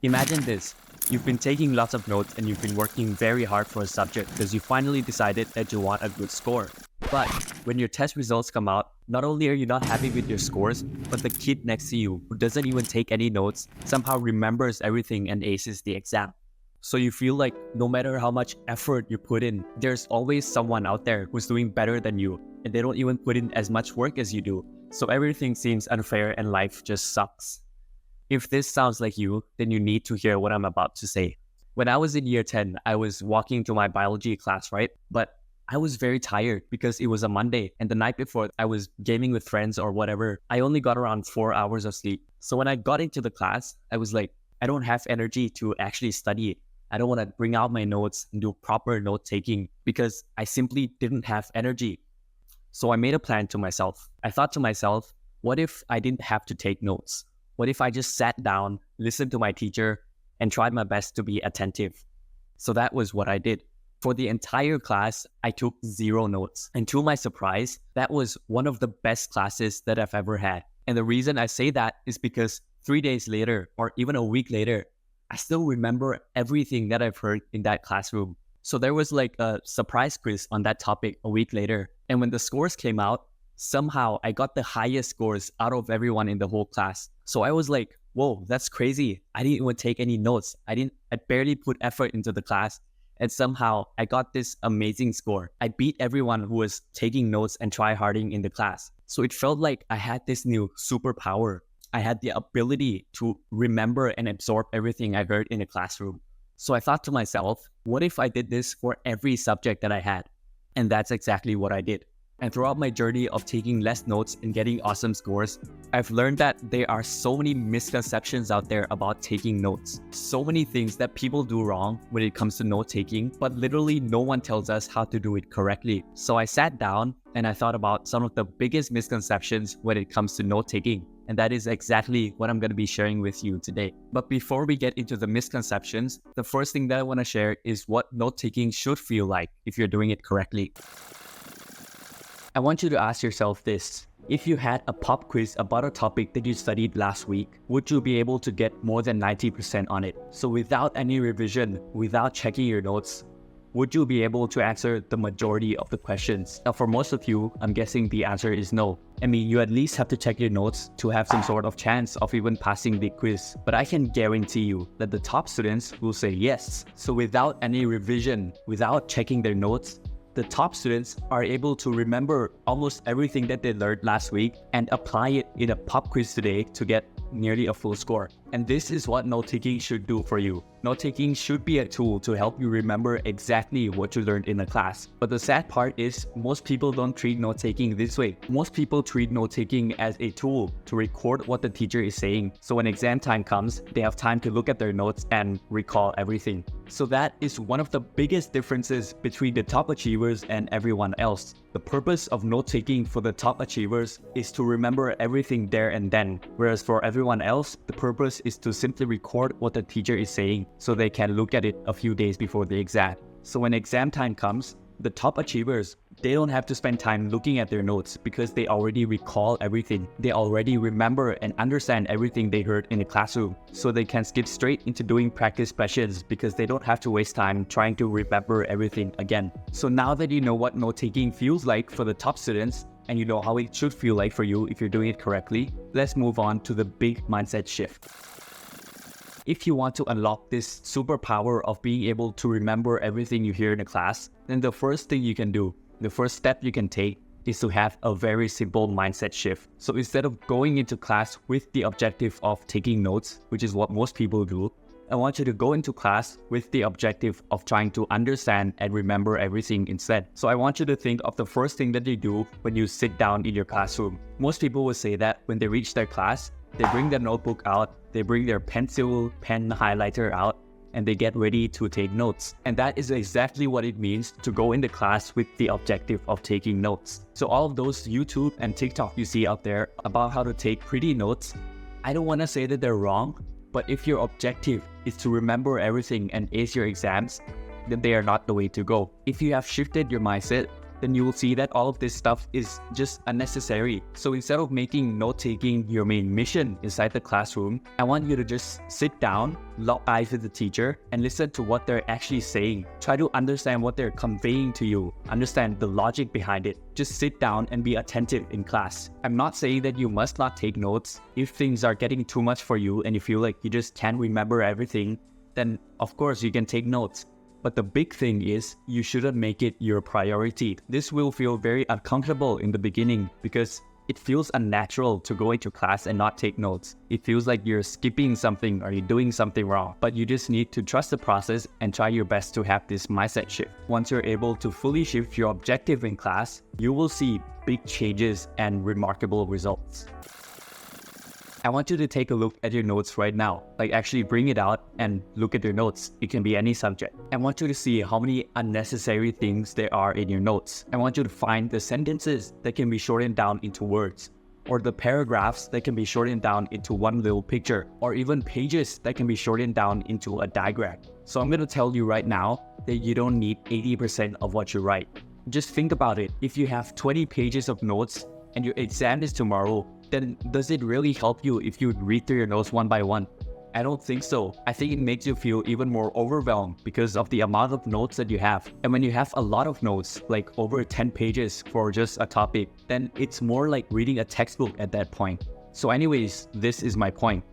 Imagine this. You've been taking lots of notes and you've been working very hard for a subject because you finally decided that you want a good score. But when your test results come out, not only are you not happy with your scores, but the kid next to you who doesn't even take any notes somehow remembers everything and aces the exam. So you feel like no matter how much effort you put in, there's always someone out there who's doing better than you, and they don't even put in as much work as you do. So everything seems unfair and life just sucks. If this sounds like you, then you need to hear what I'm about to say. When I was in year 10, I was walking to my biology class, right? But I was very tired because it was a Monday, and the night before I was gaming with friends or whatever. I only got around 4 hours of sleep. So when I got into the class, I was like, I don't have energy to actually study. I don't want to bring out my notes and do proper note taking because I simply didn't have energy. So I made a plan to myself. I thought to myself, what if I didn't have to take notes? What if I just sat down, listened to my teacher, and tried my best to be attentive? So that was what I did. For the entire class, I took 0 notes. And to my surprise, that was one of the best classes that I've ever had. And the reason I say that is because 3 days later, or even a week later, I still remember everything that I've heard in that classroom. So there was like a surprise quiz on that topic a week later. And when the scores came out, somehow I got the highest scores out of everyone in the whole class. So I was like, whoa, that's crazy. I didn't even take any notes. I barely put effort into the class. And somehow I got this amazing score. I beat everyone who was taking notes and try-harding in the class. So it felt like I had this new superpower. I had the ability to remember and absorb everything I heard in the classroom. So I thought to myself, what if I did this for every subject that I had? And that's exactly what I did. And throughout my journey of taking less notes and getting awesome scores, I've learned that there are so many misconceptions out there about taking notes. So many things that people do wrong when it comes to note taking, but literally no one tells us how to do it correctly. So I sat down and I thought about some of the biggest misconceptions when it comes to note taking. And that is exactly what I'm going to be sharing with you today. But before we get into the misconceptions, the first thing that I want to share is what note taking should feel like if you're doing it correctly. I want you to ask yourself this. If you had a pop quiz about a topic that you studied last week, would you be able to get more than 90% on it? So without any revision, without checking your notes, would you be able to answer the majority of the questions? Now, for most of you, I'm guessing the answer is no. I mean, you at least have to check your notes to have some sort of chance of even passing the quiz. But I can guarantee you that the top students will say yes. So without any revision, without checking their notes, the top students are able to remember almost everything that they learned last week and apply it in a pop quiz today to get nearly a full score. And this is what note-taking should do for you. Note-taking should be a tool to help you remember exactly what you learned in a class. But the sad part is most people don't treat note-taking this way. Most people treat note-taking as a tool to record what the teacher is saying. So when exam time comes, they have time to look at their notes and recall everything. So that is one of the biggest differences between the top achievers and everyone else. The purpose of note-taking for the top achievers is to remember everything there and then, whereas for everyone else, the purpose is to simply record what the teacher is saying so they can look at it a few days before the exam. So when exam time comes, the top achievers, they don't have to spend time looking at their notes because they already recall everything. They already remember and understand everything they heard in the classroom. So they can skip straight into doing practice questions because they don't have to waste time trying to remember everything again. So now that you know what note-taking feels like for the top students, and you know how it should feel like for you if you're doing it correctly, let's move on to the big mindset shift. If you want to unlock this superpower of being able to remember everything you hear in a class, then the first thing you can do, the first step you can take is to have a very simple mindset shift. So instead of going into class with the objective of taking notes, which is what most people do, I want you to go into class with the objective of trying to understand and remember everything instead. So I want you to think of the first thing that you do when you sit down in your classroom. Most people will say that when they reach their class, they bring their notebook out, they bring their pencil, pen, highlighter out, and they get ready to take notes. And that is exactly what it means to go into class with the objective of taking notes. So all of those YouTube and TikTok you see out there about how to take pretty notes, I don't want to say that they're wrong, but if your objective is to remember everything and ace your exams, then they are not the way to go. If you have shifted your mindset then you will see that all of this stuff is just unnecessary. So instead of making note-taking your main mission inside the classroom, I want you to just sit down, lock eyes with the teacher, and listen to what they're actually saying. Try to understand what they're conveying to you, understand the logic behind it. Just sit down and be attentive in class. I'm not saying that you must not take notes. If things are getting too much for you and you feel like you just can't remember everything, then of course you can take notes. But the big thing is you shouldn't make it your priority. This will feel very uncomfortable in the beginning because it feels unnatural to go into class and not take notes. It feels like you're skipping something or you're doing something wrong. But you just need to trust the process and try your best to have this mindset shift. Once you're able to fully shift your objective in class, you will see big changes and remarkable results. I want you to take a look at your notes right now. Like actually bring it out and look at your notes. It can be any subject. I want you to see how many unnecessary things there are in your notes. I want you to find the sentences that can be shortened down into words, or the paragraphs that can be shortened down into one little picture, or even pages that can be shortened down into a diagram. So I'm going to tell you right now that you don't need 80% of what you write. Just think about it. If you have 20 pages of notes and your exam is tomorrow, then does it really help you if you read through your notes one by one? I don't think so. I think it makes you feel even more overwhelmed because of the amount of notes that you have. And when you have a lot of notes, like over 10 pages for just a topic, then it's more like reading a textbook at that point. So anyways, this is my point.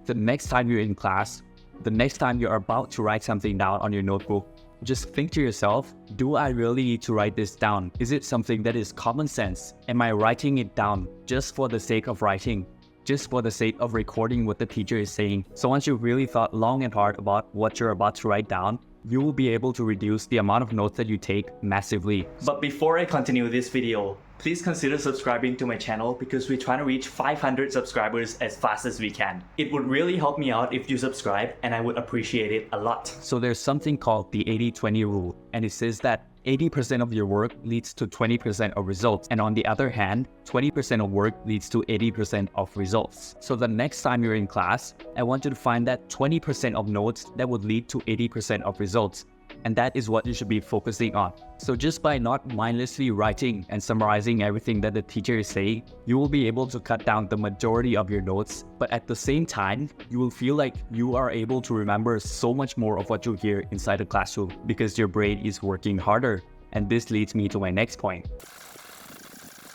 The next time you're in class, the next time you're about to write something down on your notebook, just think to yourself, do I really need to write this down? Is it something that is common sense? Am I writing it down just for the sake of writing? Just for the sake of recording what the teacher is saying? So once you've really thought long and hard about what you're about to write down, you will be able to reduce the amount of notes that you take massively. But before I continue this video, please consider subscribing to my channel because we're trying to reach 500 subscribers as fast as we can. It would really help me out if you subscribe, and I would appreciate it a lot. So there's something called the 80-20 rule, and it says that 80% of your work leads to 20% of results. And on the other hand, 20% of work leads to 80% of results. So the next time you're in class, I want you to find that 20% of notes that would lead to 80% of results. And that is what you should be focusing on. So just by not mindlessly writing and summarizing everything that the teacher is saying, you will be able to cut down the majority of your notes. But at the same time, you will feel like you are able to remember so much more of what you hear inside the classroom because your brain is working harder. And this leads me to my next point.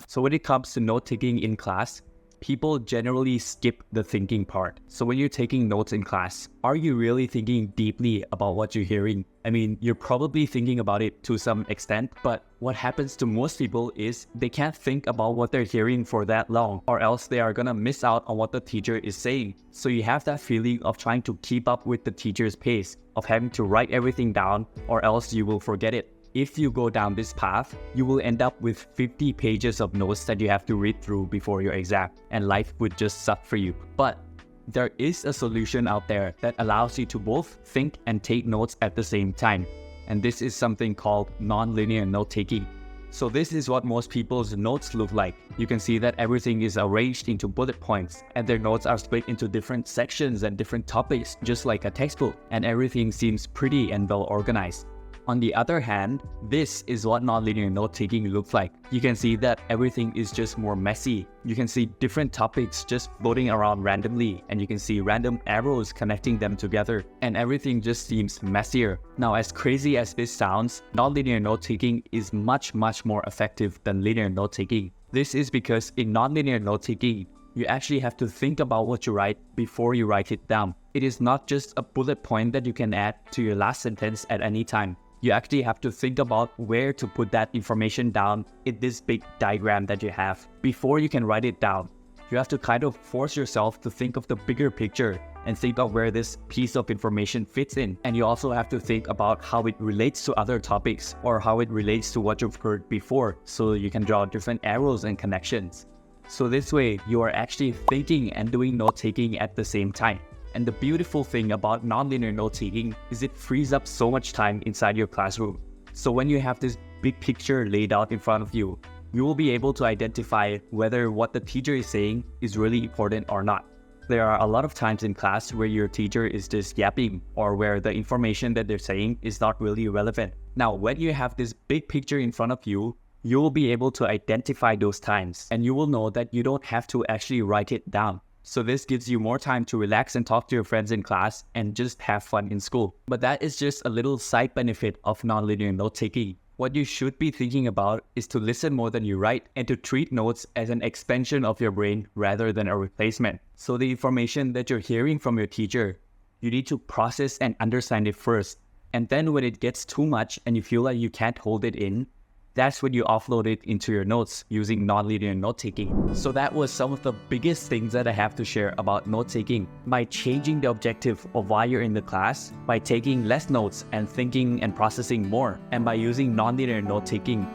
So when it comes to note-taking in class, people generally skip the thinking part. So when you're taking notes in class, are you really thinking deeply about what you're hearing? I mean, you're probably thinking about it to some extent, but what happens to most people is they can't think about what they're hearing for that long, or else they are gonna miss out on what the teacher is saying. So you have that feeling of trying to keep up with the teacher's pace, of having to write everything down, or else you will forget it. If you go down this path, you will end up with 50 pages of notes that you have to read through before your exam, and life would just suck for you. But there is a solution out there that allows you to both think and take notes at the same time. And this is something called non-linear note-taking. So this is what most people's notes look like. You can see that everything is arranged into bullet points, and their notes are split into different sections and different topics, just like a textbook, and everything seems pretty and well organized. On the other hand, this is what nonlinear note-taking looks like. You can see that everything is just more messy. You can see different topics just floating around randomly, and you can see random arrows connecting them together, and everything just seems messier. Now, as crazy as this sounds, nonlinear note-taking is much more effective than linear note-taking. This is because in nonlinear note-taking, you actually have to think about what you write before you write it down. It is not just a bullet point that you can add to your last sentence at any time. You actually have to think about where to put that information down in this big diagram that you have before you can write it down. You have to kind of force yourself to think of the bigger picture and think of where this piece of information fits in. And you also have to think about how it relates to other topics or how it relates to what you've heard before, so you can draw different arrows and connections. So this way, you are actually thinking and doing note-taking at the same time. And the beautiful thing about nonlinear note-taking is it frees up so much time inside your classroom. So when you have this big picture laid out in front of you, you will be able to identify whether what the teacher is saying is really important or not. There are a lot of times in class where your teacher is just yapping, or where the information that they're saying is not really relevant. Now, when you have this big picture in front of you, you will be able to identify those times, and you will know that you don't have to actually write it down. So this gives you more time to relax and talk to your friends in class and just have fun in school. But that is just a little side benefit of nonlinear note-taking. What you should be thinking about is to listen more than you write and to treat notes as an expansion of your brain rather than a replacement. So the information that you're hearing from your teacher, you need to process and understand it first. And then when it gets too much and you feel like you can't hold it in, that's when you offload it into your notes using nonlinear note-taking. So that was some of the biggest things that I have to share about note-taking. By changing the objective of why you're in the class, by taking less notes and thinking and processing more, and by using nonlinear note-taking,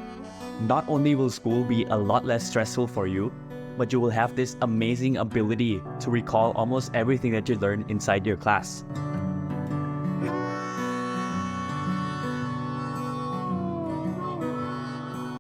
not only will school be a lot less stressful for you, but you will have this amazing ability to recall almost everything that you learned inside your class.